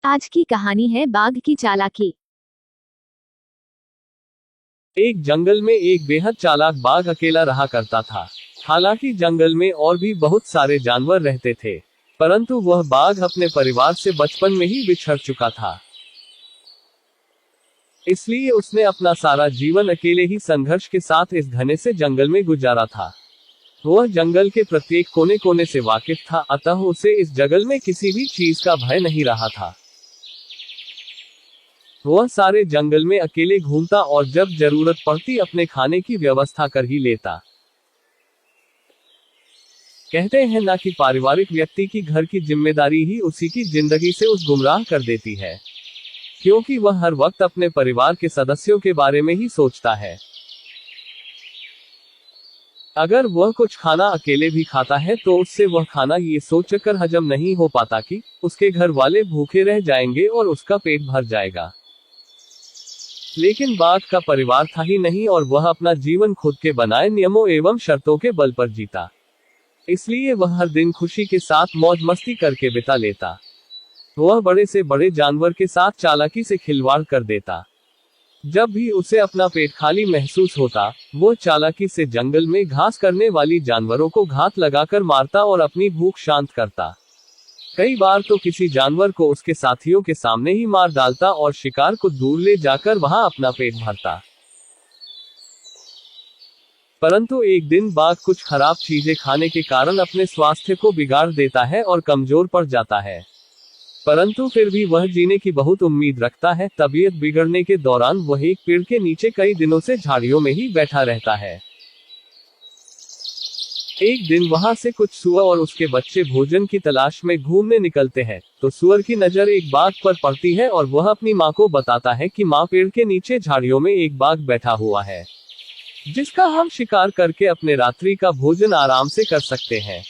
आज की कहानी है बाघ की चालाकी। एक जंगल में एक बेहद चालाक बाघ अकेला रहा करता था। हालांकि जंगल में और भी बहुत सारे जानवर रहते थे, परंतु वह बाघ अपने परिवार से बचपन में ही बिछड़ चुका था। इसलिए उसने अपना सारा जीवन अकेले ही संघर्ष के साथ इस घने से जंगल में गुजारा था। वह जंगल के प्रत्येक कोने कोने से वाकिफ था, अतः उसे इस जंगल में किसी भी चीज का भय नहीं रहा था। वह सारे जंगल में अकेले घूमता और जब जरूरत पड़ती अपने खाने की व्यवस्था कर ही लेता। कहते हैं ना कि पारिवारिक व्यक्ति की घर की जिम्मेदारी ही उसी की जिंदगी से उस गुमराह कर देती है, क्योंकि वह हर वक्त अपने परिवार के सदस्यों के बारे में ही सोचता है। अगर वह कुछ खाना अकेले भी खाता है तो उससे वह खाना ये सोचकर हजम नहीं हो पाता कि उसके घर वाले भूखे रह जाएंगे और उसका पेट भर जाएगा। लेकिन बाघ का परिवार था ही नहीं और वह अपना जीवन खुद के बनाए नियमों एवं शर्तों के बल पर जीता। इसलिए वह हर दिन खुशी के साथ मौज मस्ती करके बिता लेता। वह बड़े से बड़े जानवर के साथ चालाकी से खिलवाड़ कर देता। जब भी उसे अपना पेट खाली महसूस होता, वो चालाकी से जंगल में घास करने वाली जानवरों को घात लगाकर मारता और अपनी भूख शांत करता। कई बार तो किसी जानवर को उसके साथियों के सामने ही मार डालता और शिकार को दूर ले जाकर वहां अपना पेट भरता। परंतु एक दिन बाघ कुछ खराब चीजें खाने के कारण अपने स्वास्थ्य को बिगाड़ देता है और कमजोर पड़ जाता है। परंतु फिर भी वह जीने की बहुत उम्मीद रखता है। तबीयत बिगड़ने के दौरान वह एक पेड़ के नीचे कई दिनों से झाड़ियों में ही बैठा रहता है। एक दिन वहां से कुछ सुअर और उसके बच्चे भोजन की तलाश में घूमने निकलते हैं, तो सुअर की नजर एक बाघ पर पड़ती है और वह अपनी माँ को बताता है कि माँ, पेड़ के नीचे झाड़ियों में एक बाघ बैठा हुआ है, जिसका हम शिकार करके अपने रात्रि का भोजन आराम से कर सकते हैं।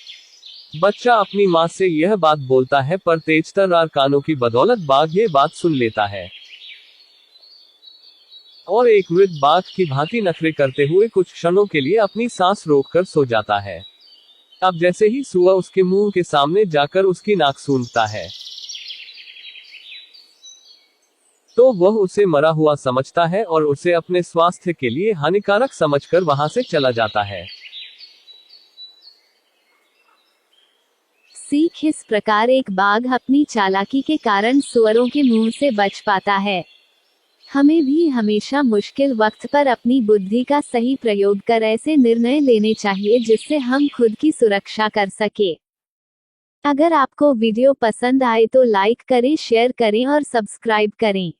बच्चा अपनी माँ से यह बात बोलता है, पर तेजतर्रार कानों की बदौलत बाघ ये बात सुन लेता है और एक मृत बाघ की भांति नखरे करते हुए कुछ क्षणों के लिए अपनी सांस रोककर सो जाता है। अब जैसे ही सुअर उसके मुंह के सामने जाकर उसकी नाक सूंघता है, तो वह उसे मरा हुआ समझता है और उसे अपने स्वास्थ्य के लिए हानिकारक समझकर वहां से चला जाता है। सीख इस प्रकार एक बाघ अपनी चालाकी के कारण सुअरों के मुंह से बच पाता है। हमें भी हमेशा मुश्किल वक्त पर अपनी बुद्धि का सही प्रयोग कर ऐसे निर्णय लेने चाहिए जिससे हम खुद की सुरक्षा कर सके। अगर आपको वीडियो पसंद आए तो लाइक करें, शेयर करें और सब्सक्राइब करें।